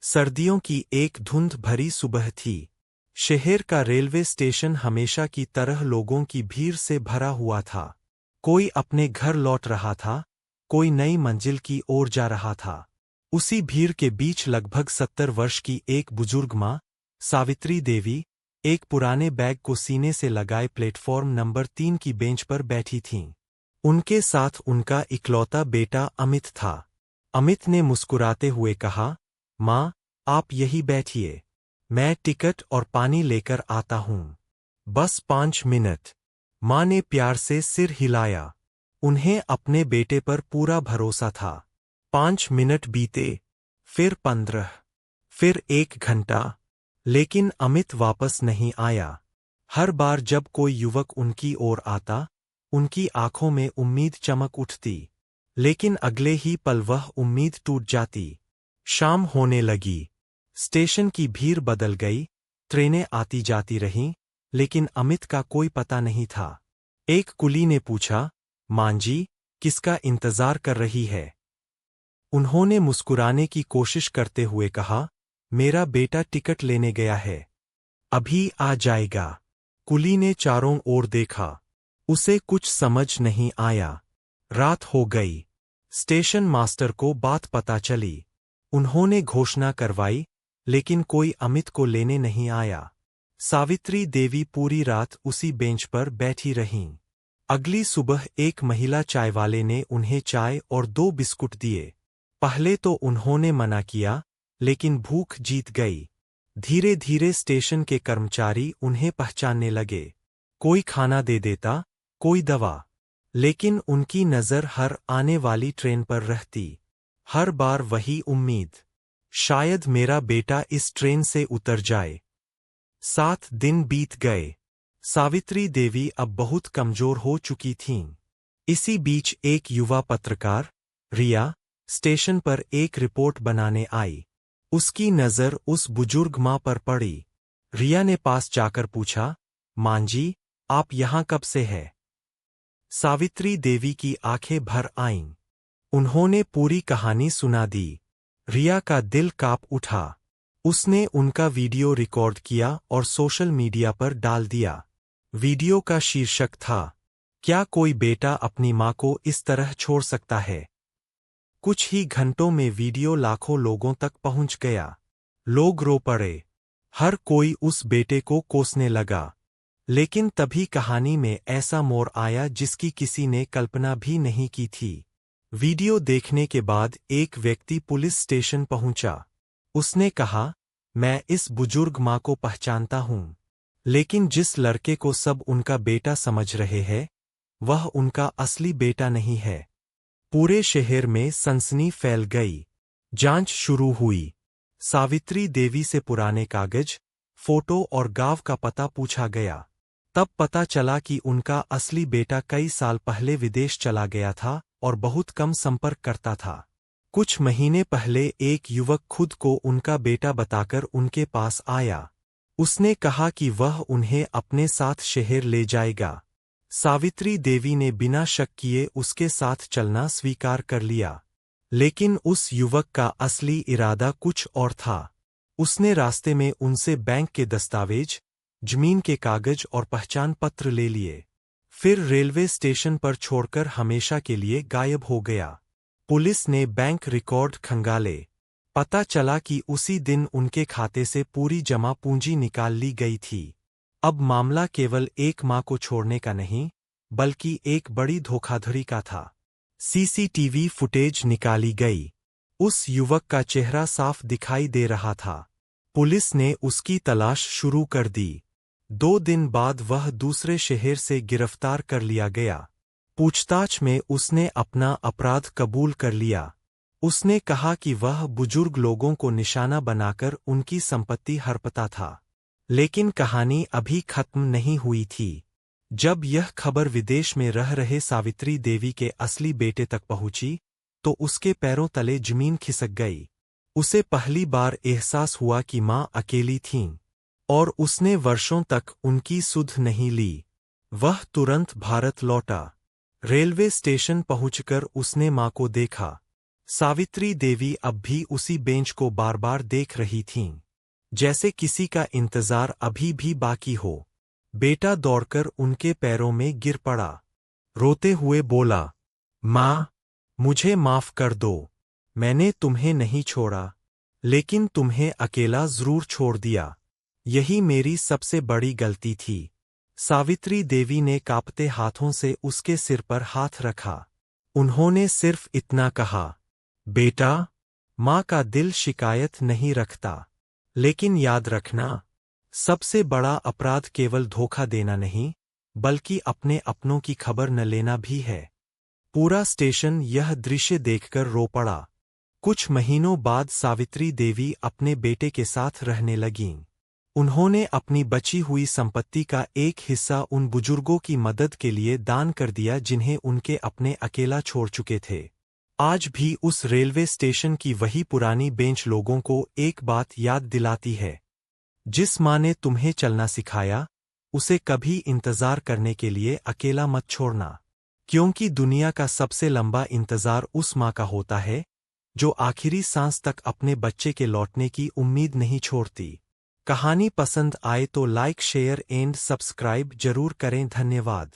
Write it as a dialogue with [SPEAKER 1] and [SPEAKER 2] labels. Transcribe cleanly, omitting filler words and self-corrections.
[SPEAKER 1] सर्दियों की एक धुंध भरी सुबह थी। शहर का रेलवे स्टेशन हमेशा की तरह लोगों की भीड़ से भरा हुआ था। कोई अपने घर लौट रहा था, कोई नई मंजिल की ओर जा रहा था। उसी भीड़ के बीच लगभग 70 वर्ष की एक बुजुर्ग माँ, सावित्री देवी, एक पुराने बैग को सीने से लगाए प्लेटफॉर्म नंबर 3 की बेंच पर बैठी थीं। उनके साथ उनका इकलौता बेटा अमित था। अमित ने मुस्कुराते हुए कहा, माँ, आप यही बैठिए, मैं टिकट और पानी लेकर आता हूँ। बस 5 मिनट। माँ ने प्यार से सिर हिलाया। उन्हें अपने बेटे पर पूरा भरोसा था। 5 मिनट बीते, फिर 15, फिर 1 घंटा, लेकिन अमित वापस नहीं आया। हर बार जब कोई युवक उनकी ओर आता, उनकी आंखों में उम्मीद चमक उठती, लेकिन अगले ही पल वह उम्मीद टूट जाती। शाम होने लगी। स्टेशन की भीड़ बदल गई, ट्रेनें आती जाती रहीं, लेकिन अमित का कोई पता नहीं था। एक कुली ने पूछा, मां जी, किसका इंतजार कर रही है? उन्होंने मुस्कुराने की कोशिश करते हुए कहा, मेरा बेटा टिकट लेने गया है, अभी आ जाएगा। कुली ने चारों ओर देखा। उसे कुछ समझ नहीं आया। रात हो गई। स्टेशन मास्टर को बात पता चली। उन्होंने घोषणा करवाई, लेकिन कोई अमित को लेने नहीं आया। सावित्री देवी पूरी रात उसी बेंच पर बैठी रहीं। अगली सुबह एक महिला चायवाले ने उन्हें चाय और 2 बिस्कुट दिए। पहले तो उन्होंने मना किया, लेकिन भूख जीत गई। धीरे धीरे स्टेशन के कर्मचारी उन्हें पहचानने लगे। कोई खाना दे देता, कोई दवा, लेकिन उनकी नज़र हर आने वाली ट्रेन पर रहती। हर बार वही उम्मीद, शायद मेरा बेटा इस ट्रेन से उतर जाए। 7 दिन बीत गए। सावित्री देवी अब बहुत कमजोर हो चुकी थीं। इसी बीच एक युवा पत्रकार, रिया, स्टेशन पर एक रिपोर्ट बनाने आई। उसकी नज़र उस बुजुर्ग माँ पर पड़ी। रिया ने पास जाकर पूछा, मां जी, आप यहाँ कब से हैं? सावित्री देवी की आंखें भर आईं। उन्होंने पूरी कहानी सुना दी। रिया का दिल कांप उठा। उसने उनका वीडियो रिकॉर्ड किया और सोशल मीडिया पर डाल दिया। वीडियो का शीर्षक था, क्या कोई बेटा अपनी मां को इस तरह छोड़ सकता है? कुछ ही घंटों में वीडियो लाखों लोगों तक पहुंच गया। लोग रो पड़े। हर कोई उस बेटे को कोसने लगा। लेकिन तभी कहानी में ऐसा मोड़ आया जिसकी किसी ने कल्पना भी नहीं की थी। वीडियो देखने के बाद एक व्यक्ति पुलिस स्टेशन पहुंचा। उसने कहा, मैं इस बुजुर्ग मां को पहचानता हूं, लेकिन जिस लड़के को सब उनका बेटा समझ रहे हैं, वह उनका असली बेटा नहीं है। पूरे शहर में सनसनी फैल गई। जांच शुरू हुई। सावित्री देवी से पुराने कागज, फोटो और गांव का पता पूछा गया। तब पता चला कि उनका असली बेटा कई साल पहले विदेश चला गया था और बहुत कम संपर्क करता था। कुछ महीने पहले एक युवक खुद को उनका बेटा बताकर उनके पास आया। उसने कहा कि वह उन्हें अपने साथ शहर ले जाएगा। सावित्री देवी ने बिना शक किए उसके साथ चलना स्वीकार कर लिया। लेकिन उस युवक का असली इरादा कुछ और था। उसने रास्ते में उनसे बैंक के दस्तावेज, जमीन के कागज और पहचान पत्र ले लिए। फिर रेलवे स्टेशन पर छोड़कर हमेशा के लिए गायब हो गया। पुलिस ने बैंक रिकॉर्ड खंगाले। पता चला कि उसी दिन उनके खाते से पूरी जमा पूंजी निकाल ली गई थी। अब मामला केवल एक मां को छोड़ने का नहीं, बल्कि एक बड़ी धोखाधड़ी का था। सीसीटीवी फुटेज निकाली गई। उस युवक का चेहरा साफ दिखाई दे रहा था। पुलिस ने उसकी तलाश शुरू कर दी। 2 दिन बाद वह दूसरे शहर से गिरफ्तार कर लिया गया। पूछताछ में उसने अपना अपराध कबूल कर लिया। उसने कहा कि वह बुजुर्ग लोगों को निशाना बनाकर उनकी संपत्ति हड़पता था। लेकिन कहानी अभी खत्म नहीं हुई थी। जब यह खबर विदेश में रह रहे सावित्री देवी के असली बेटे तक पहुंची, तो उसके पैरों तले जमीन खिसक गई। उसे पहली बार एहसास हुआ कि मां अकेली थीं, और उसने वर्षों तक उनकी सुध नहीं ली। वह तुरंत भारत लौटा। रेलवे स्टेशन पहुंचकर उसने मां को देखा। सावित्री देवी अब भी उसी बेंच को बार बार देख रही थीं, जैसे किसी का इंतजार अभी भी बाकी हो। बेटा दौड़कर उनके पैरों में गिर पड़ा, रोते हुए बोला, माँ, मुझे माफ कर दो। मैंने तुम्हें नहीं छोड़ा, लेकिन तुम्हें अकेला जरूर छोड़ दिया। यही मेरी सबसे बड़ी गलती थी। सावित्री देवी ने कांपते हाथों से उसके सिर पर हाथ रखा। उन्होंने सिर्फ इतना कहा, बेटा, माँ का दिल शिकायत नहीं रखता, लेकिन याद रखना, सबसे बड़ा अपराध केवल धोखा देना नहीं, बल्कि अपने अपनों की खबर न लेना भी है। पूरा स्टेशन यह दृश्य देखकर रो पड़ा। कुछ महीनों बाद सावित्री देवी अपने बेटे के साथ रहने लगीं। उन्होंने अपनी बची हुई संपत्ति का एक हिस्सा उन बुजुर्गों की मदद के लिए दान कर दिया जिन्हें उनके अपने अकेला छोड़ चुके थे। आज भी उस रेलवे स्टेशन की वही पुरानी बेंच लोगों को एक बात याद दिलाती है, जिस माँ ने तुम्हें चलना सिखाया, उसे कभी इंतजार करने के लिए अकेला मत छोड़ना, क्योंकि दुनिया का सबसे लंबा इंतजार उस माँ का होता है जो आखिरी सांस तक अपने बच्चे के लौटने की उम्मीद नहीं छोड़ती। कहानी पसंद आए तो लाइक, शेयर एंड सब्सक्राइब जरूर करें। धन्यवाद।